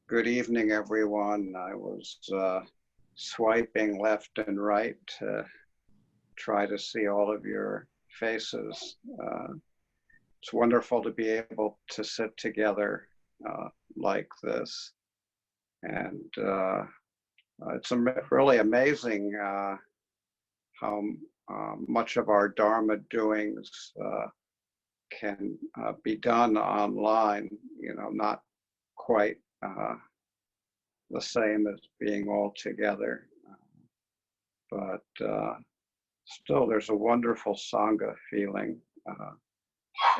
Good evening, everyone. I was swiping left and right to try to see all of your faces. It's wonderful to be able to sit together like this. And it's really amazing how much of our Dharma doings can be done online, not quite the same as being all together. But still, there's a wonderful Sangha feeling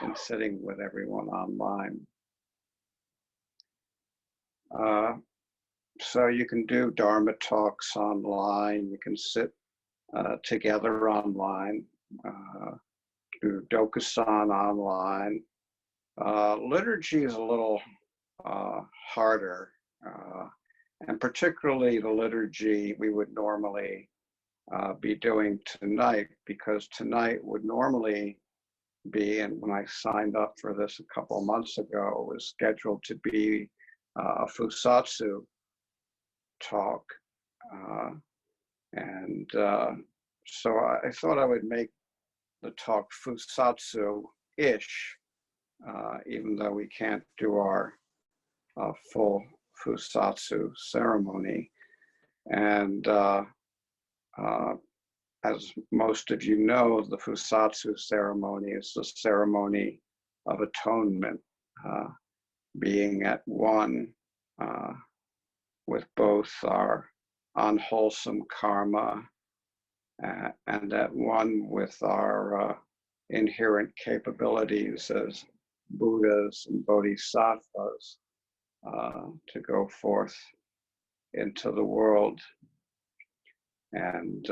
in sitting with everyone online. So you can do Dharma talks online, you can sit together online, do Dokusan online. Liturgy is a little harder, and particularly the liturgy we would normally be doing tonight, because tonight would normally be, and when I signed up for this a couple of months ago, was scheduled to be a Fusatsu talk. And so I thought I would make the talk Fusatsu-ish, even though we can't do our full Fusatsu ceremony. And as most of you know, the Fusatsu ceremony is the ceremony of atonement, being at one with both our unwholesome karma and at one with our inherent capabilities as Buddhas and Bodhisattvas to go forth into the world and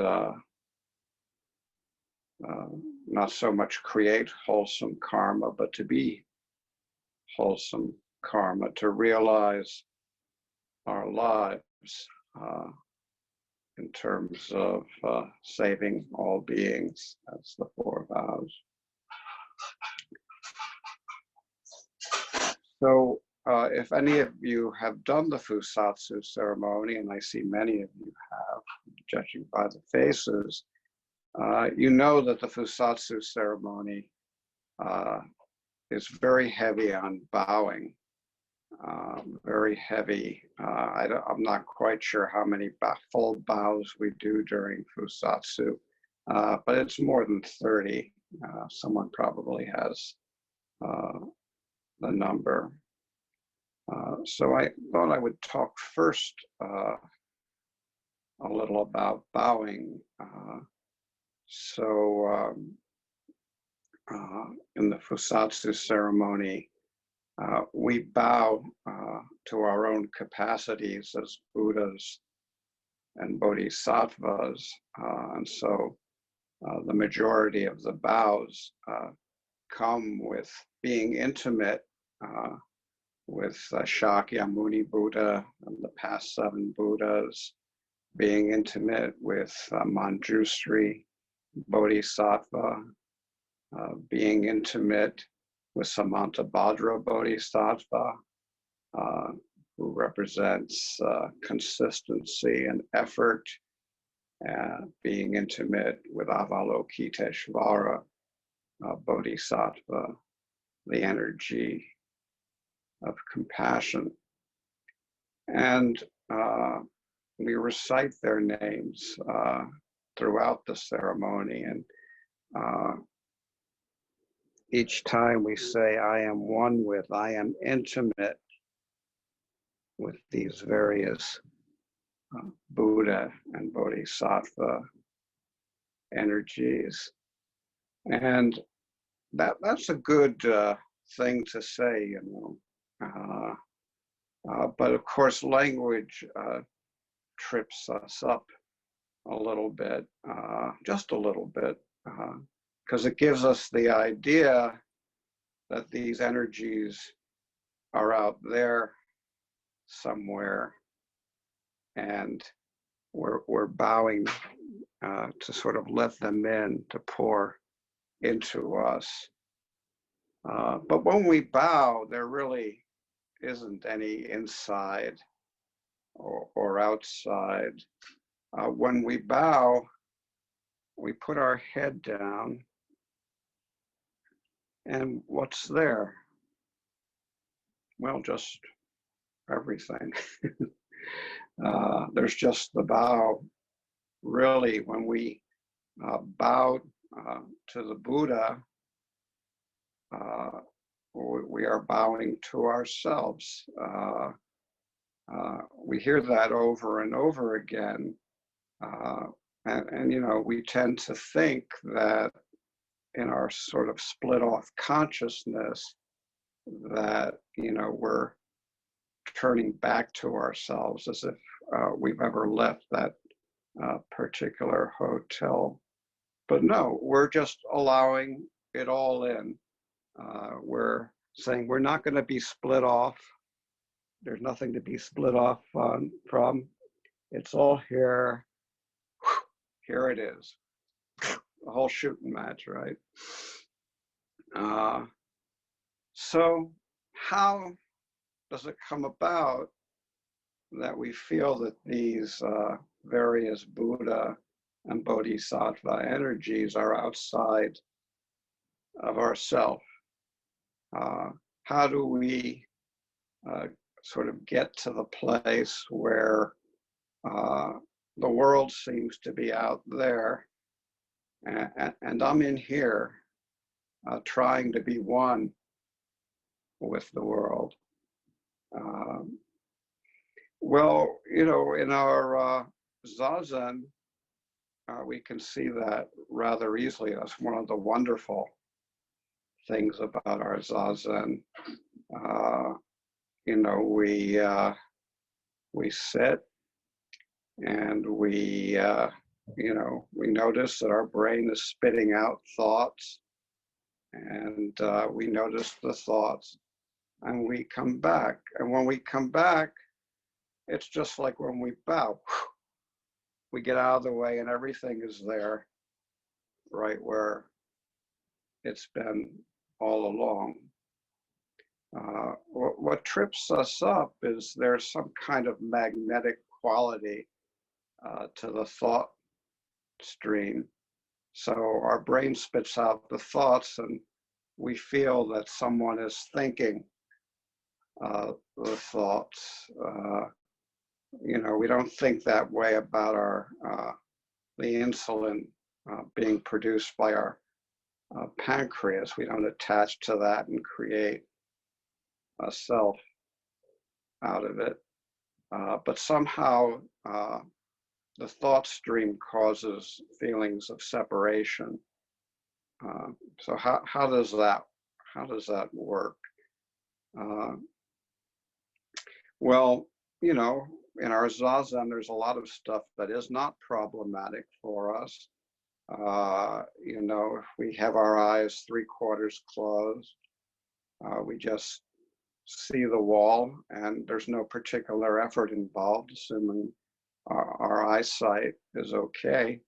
not so much create wholesome karma, but to be wholesome karma, to realize our lives in terms of saving all beings. That's the four vows. So if any of you have done the Fusatsu ceremony, and I see many of you have, judging by the faces, you know that the Fusatsu ceremony is very heavy on bowing, very heavy. I'm not quite sure how many full bows we do during Fusatsu, but it's more than 30. Someone probably has the number. So I thought I would talk first a little about bowing. In the Fusatsu ceremony, we bow to our own capacities as Buddhas and Bodhisattvas. And so the majority of the bows come with being intimate with Shakyamuni Buddha and the past 7 Buddhas, being intimate with Manjusri Bodhisattva, being intimate with Samantabhadra Bodhisattva, who represents consistency and effort, being intimate with Avalokiteshvara Bodhisattva, the energy of compassion. And we recite their names throughout the ceremony, and each time we say, I am one with, I am intimate with these various Buddha and Bodhisattva energies. And that's a good thing to say, but of course, language trips us up a little bit, just a little bit, because it gives us the idea that these energies are out there somewhere, and we're bowing to sort of let them in, to pour into us. But when we bow, they're really isn't any inside or outside. When we bow, we put our head down, and what's there? Well, just everything. There's just the bow. Really, when we bow to the Buddha, we are bowing to ourselves. We hear that over and over again. And, you know, we tend to think that in our sort of split off consciousness that, you know, we're turning back to ourselves as if we've ever left that particular hotel. But no, we're just allowing it all in. We're saying we're not going to be split off. There's nothing to be split off from. It's all here. Here it is. A whole shooting match, right? So how does it come about that we feel that these various Buddha and Bodhisattva energies are outside of ourself? How do we sort of get to the place where the world seems to be out there and I'm in here trying to be one with the world? Well, you know, in our zazen, we can see that rather easily. That's one of the wonderful things about our zazen. You know, we sit and we, you know, we notice that our brain is spitting out thoughts, and we notice the thoughts, and we come back. And when we come back, it's just like when we bow. We get out of the way and everything is there, right where it's been all along. What trips us up is there's some kind of magnetic quality to the thought stream. So our brain spits out the thoughts and we feel that someone is thinking the thoughts. You know, we don't think that way about our the insulin being produced by our pancreas. We don't attach to that and create a self out of it. But somehow the thought stream causes feelings of separation. So how does that work? Well, you know, in our zazen, there's a lot of stuff that is not problematic for us. You know, if we have our eyes 3/4 closed, we just see the wall and there's no particular effort involved, assuming our eyesight is okay.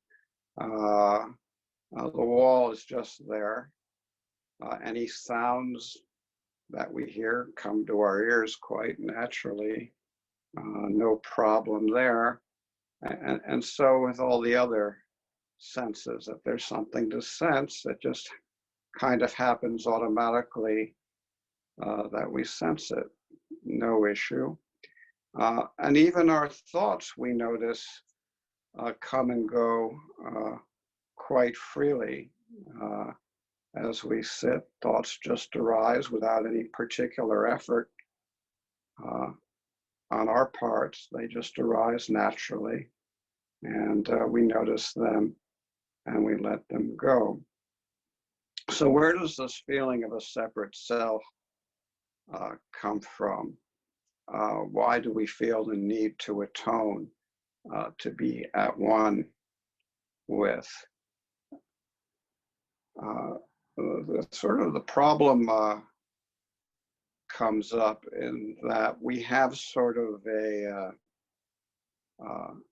The wall is just there. Any sounds that we hear come to our ears quite naturally. No problem there. And so with all the other senses, if there's something to sense, it just kind of happens automatically that we sense it. No issue. And even our thoughts, we notice, come and go quite freely. As we sit, thoughts just arise without any particular effort on our parts. They just arise naturally, and we notice them and we let them go. So where does this feeling of a separate self come from? Why do we feel the need to atone, to be at one with? The problem comes up in that we have sort of a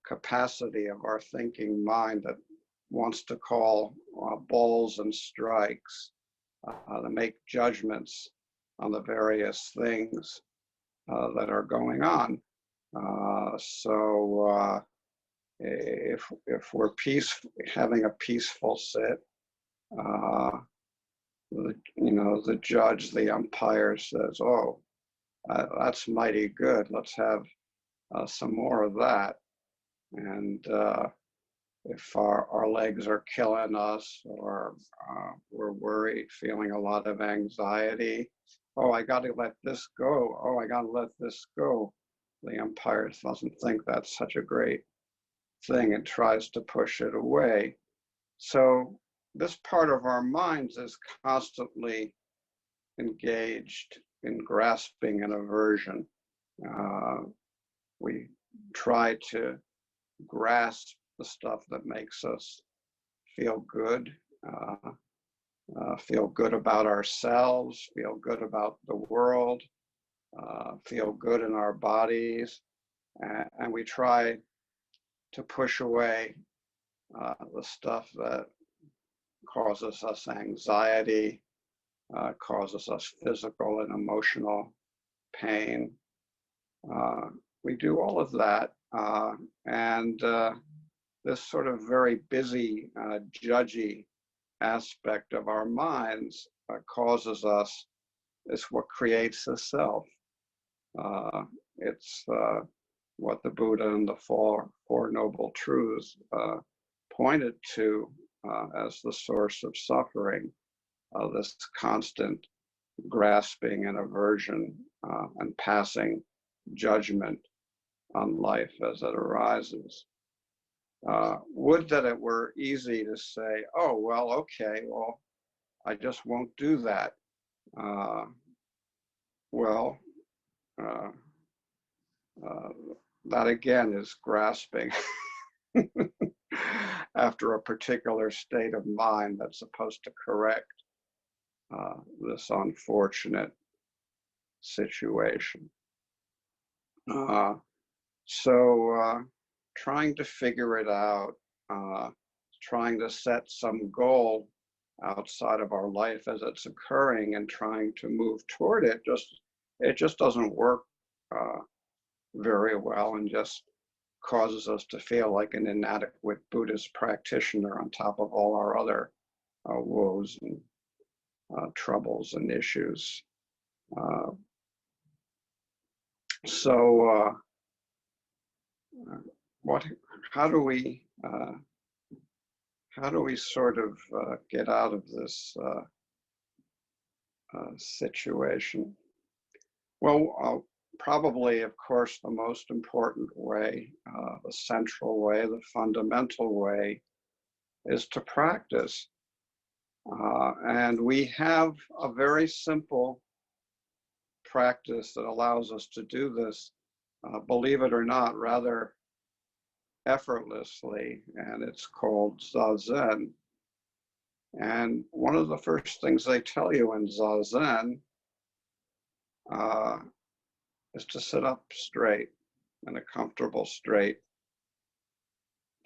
capacity of our thinking mind that wants to call balls and strikes, to make judgments on the various things. that are going on. So if we're having a peaceful sit, the judge, the umpire says, "Oh, that's mighty good. Let's have some more of that." And if our legs are killing us, or we're worried, feeling a lot of anxiety, "Oh, I got to let this go. Oh, I got to let this go." The umpire doesn't think that's such a great thing and tries to push it away. So this part of our minds is constantly engaged in grasping and aversion. We try to grasp the stuff that makes us feel good, feel good about ourselves, feel good about the world, feel good in our bodies, and we try to push away the stuff that causes us anxiety, causes us physical and emotional pain. We do all of that, and this sort of very busy, judgy aspect of our minds causes us, it's what creates the self. It's what the Buddha and the Four Noble Truths pointed to as the source of suffering, this constant grasping and aversion and passing judgment on life as it arises. Would that it were easy to say, "Oh, well, okay, well, I just won't do that." Well, that again is grasping after a particular state of mind that's supposed to correct this unfortunate situation. So trying to figure it out, trying to set some goal outside of our life as it's occurring and trying to move toward it, it just doesn't work very well, and just causes us to feel like an inadequate Buddhist practitioner on top of all our other woes and troubles and issues. So how do we sort of get out of this situation? Well, probably, of course, the most important way, the central way, the fundamental way, is to practice. And we have a very simple practice that allows us to do this, believe it or not, rather effortlessly, and it's called zazen. And one of the first things they tell you in zazen is to sit up straight in a comfortable, straight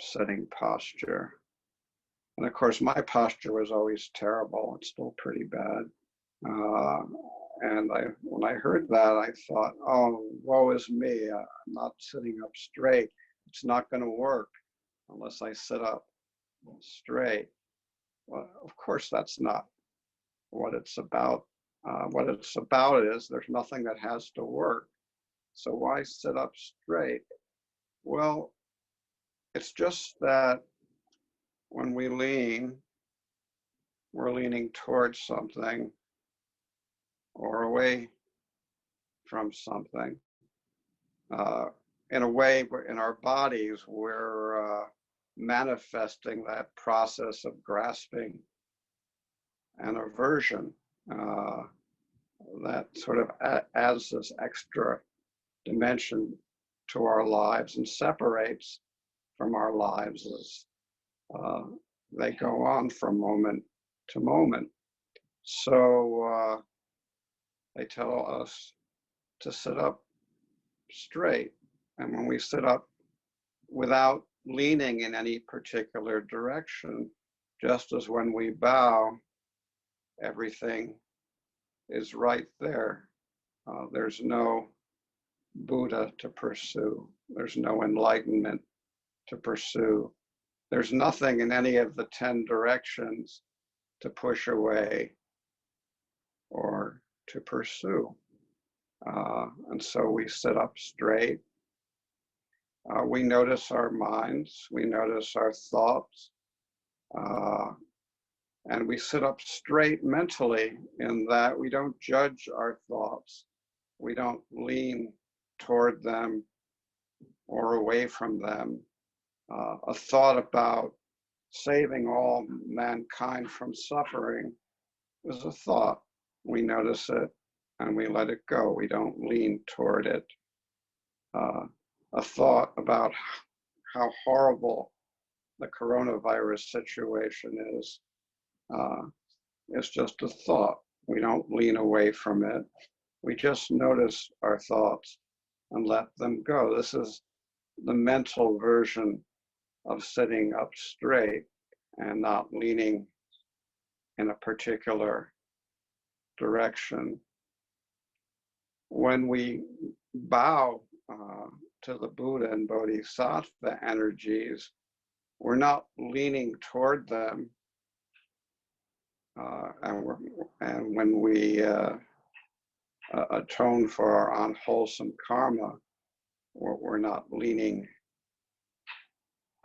sitting posture. And of course, my posture was always terrible. It's still pretty bad. And when I heard that, I thought, "Oh, woe is me. I'm not sitting up straight. It's not going to work unless I sit up straight." Well, of course, that's not what it's about. What it's about is there's nothing that has to work. So why sit up straight? Well, it's just that when we lean, we're leaning towards something or away from something. In a way, in our bodies, we're manifesting that process of grasping and aversion. That sort of adds this extra dimension to our lives and separates from our lives as they go on from moment to moment. So they tell us to sit up straight. And when we sit up without leaning in any particular direction, just as when we bow, everything is right there. There's no Buddha to pursue. There's no enlightenment to pursue. There's nothing in any of the 10 directions to push away or to pursue. And so we sit up straight. We notice our minds, we notice our thoughts, and we sit up straight mentally in that we don't judge our thoughts. We don't lean toward them or away from them. A thought about saving all mankind from suffering is a thought. We notice it and we let it go. We don't lean toward it. A thought about how horrible the coronavirus situation is just a thought. We don't lean away from it. We just notice our thoughts and let them go. This is the mental version of sitting up straight and not leaning in a particular direction. When we bow to the Buddha and Bodhisattva energies, we're not leaning toward them. And when we atone for our unwholesome karma, we're not leaning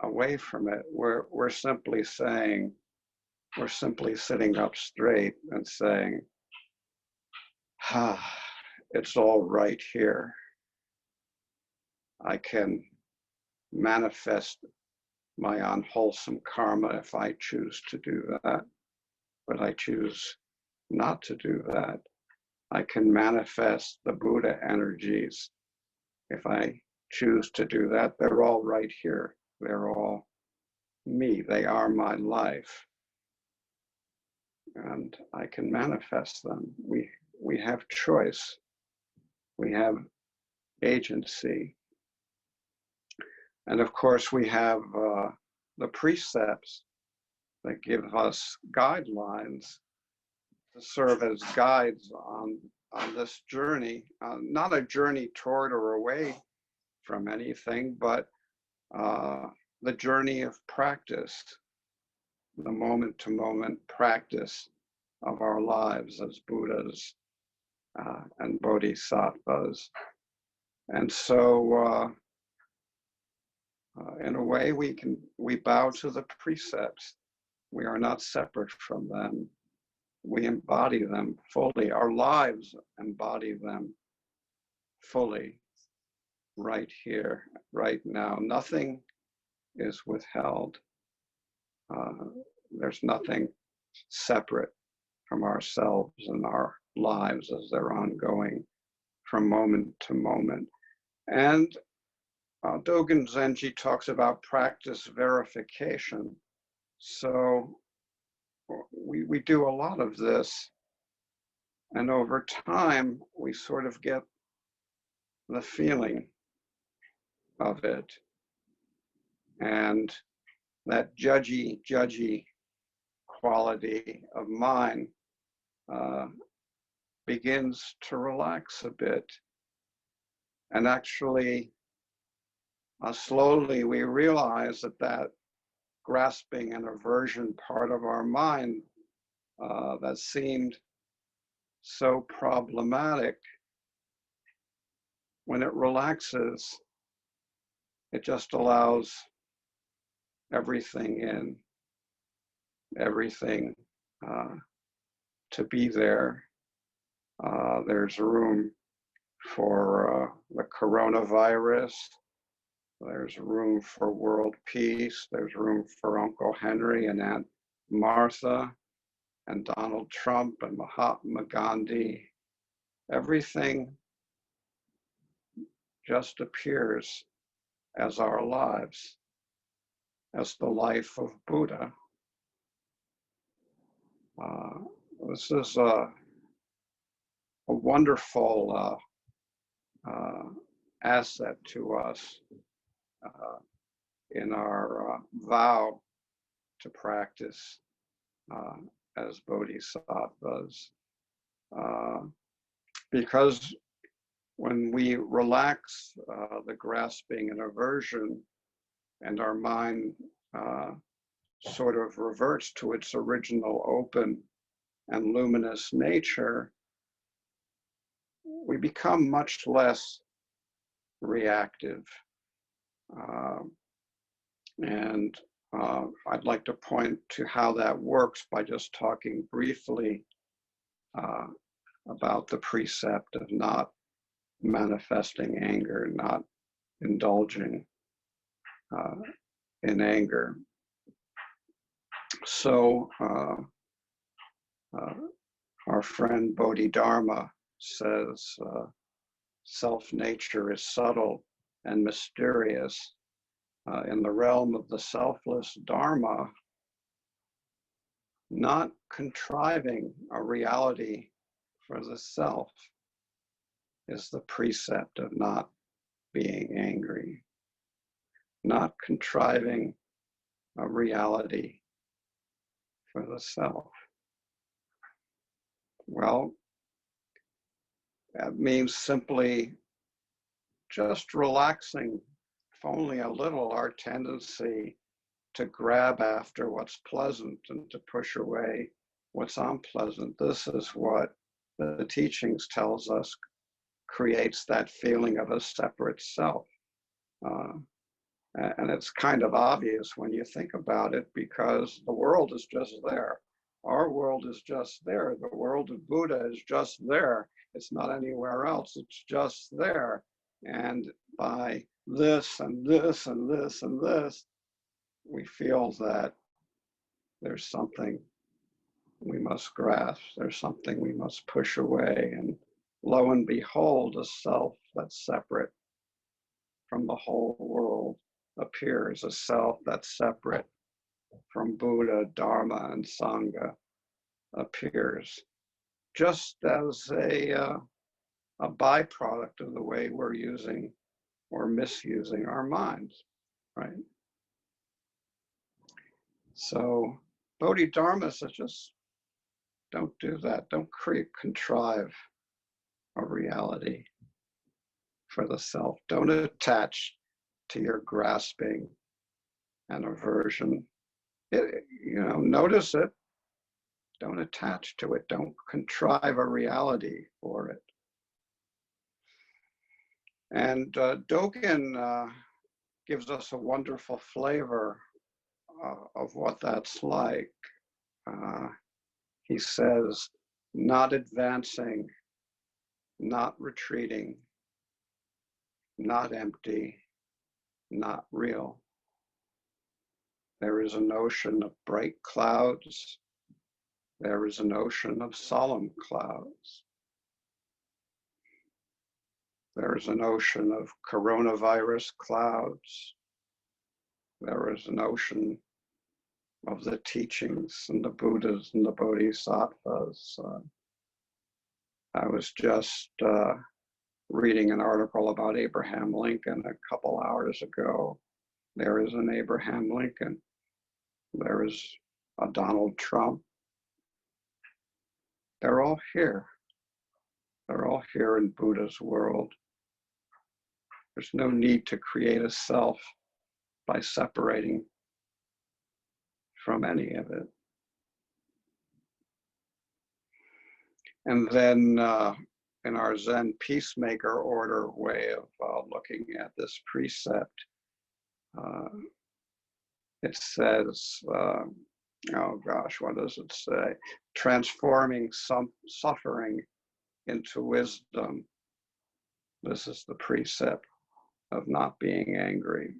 away from it. We're simply saying, we're simply sitting up straight and saying, it's all right here. I can manifest my unwholesome karma if I choose to do that, but I choose not to do that. I can manifest the Buddha energies if I choose to do that. They're all right here. They're all me. They are my life. And I can manifest them. We have choice. We have agency. And of course, we have the precepts that give us guidelines to serve as guides on this journey, not a journey toward or away from anything, but the journey of practice, the moment-to-moment practice of our lives as Buddhas and Bodhisattvas. And so in a way, we bow to the precepts. We are not separate from them. We embody them fully. Our lives embody them fully right here, right now. Nothing is withheld. There's nothing separate from ourselves and our lives as they're ongoing from moment to moment. And Dogen Zenji talks about practice verification. So we do a lot of this, and over time, we sort of get the feeling of it. And that judgy quality of mind begins to relax a bit. And actually, slowly we realize that grasping and aversion part of our mind that seemed so problematic, when it relaxes, it just allows everything in, everything to be there. There's room for the coronavirus. There's room for world peace. There's room for Uncle Henry and Aunt Martha and Donald Trump and Mahatma Gandhi. Everything just appears as our lives, as the life of Buddha. This is a wonderful asset to us in our vow to practice as bodhisattvas, because when we relax the grasping and aversion, and our mind sort of reverts to its original open and luminous nature, we become much less reactive. And I'd like to point to how that works by just talking briefly about the precept of not manifesting anger, not indulging in anger. So our friend Bodhidharma says self-nature is subtle and mysterious. In the realm of the selfless Dharma, not contriving a reality for the self is the precept of not being angry. Not contriving a reality for the self. Well, that means simply just relaxing, if only a little, our tendency to grab after what's pleasant and to push away what's unpleasant. This is what the teachings tells us creates that feeling of a separate self. And it's kind of obvious when you think about it, because the world is just there. Our world is just there. The world of Buddha is just there. It's not anywhere else. It's just there. And by this and this and this and this, we feel that there's something we must grasp. There's something we must push away. And lo and behold, a self that's separate from the whole world appears, a self that's separate from Buddha, Dharma, and Sangha appears, just as a byproduct of the way we're using or misusing our minds, right? So Bodhidharma says, just don't do that. Don't contrive a reality for the self. Don't attach to your grasping and aversion. Notice it. Don't attach to it. Don't contrive a reality for it. And Dogen gives us a wonderful flavor of what that's like. He says, not advancing, not retreating, not empty, not real. There is an ocean of bright clouds. There is an ocean of solemn clouds. There is an ocean of coronavirus clouds. There is an ocean of the teachings and the Buddhas and the Bodhisattvas. I was just reading an article about Abraham Lincoln a couple hours ago. There is an Abraham Lincoln. There is a Donald Trump. They're all here. They're all here in Buddha's world. There's no need to create a self by separating from any of it. And then in our Zen peacemaker order way of looking at this precept, it says, oh gosh, what does it say? Transforming some suffering into wisdom. This is the precept of not being angry.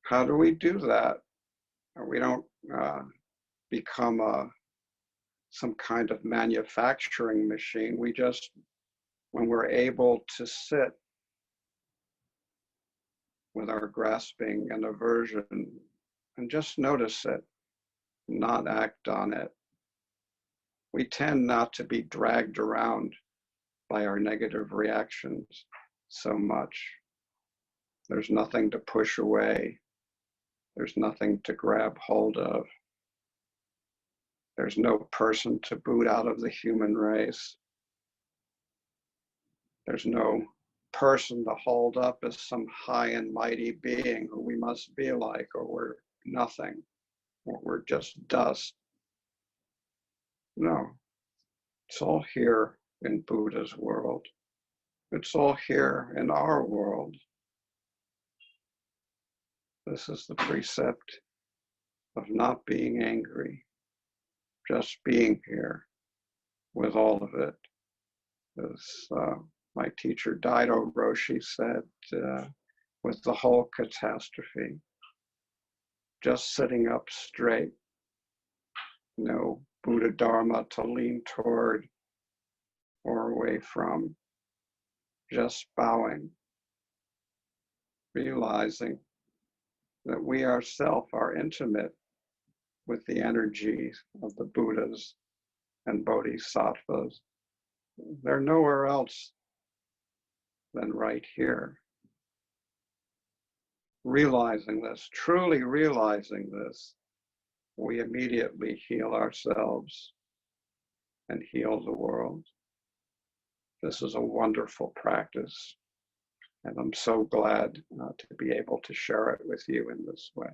How do we do that? We don't become some kind of manufacturing machine. We just, when we're able to sit with our grasping and aversion and just notice it, not act on it, we tend not to be dragged around by our negative reactions so much. There's nothing to push away. There's nothing to grab hold of. There's no person to boot out of the human race. There's no person to hold up as some high and mighty being who we must be like, or we're nothing, or we're just dust. No, it's all here in Buddha's world. It's all here in our world. This is the precept of not being angry, just being here with all of it. As my teacher Ryotan Roshi said, with the whole catastrophe, just sitting up straight, no Buddha Dharma to lean toward or away from, just bowing, realizing that we ourselves are intimate with the energies of the Buddhas and Bodhisattvas. They're nowhere else than right here. Realizing this, truly realizing this, we immediately heal ourselves and heal the world. This is a wonderful practice, and I'm so glad to be able to share it with you in this way.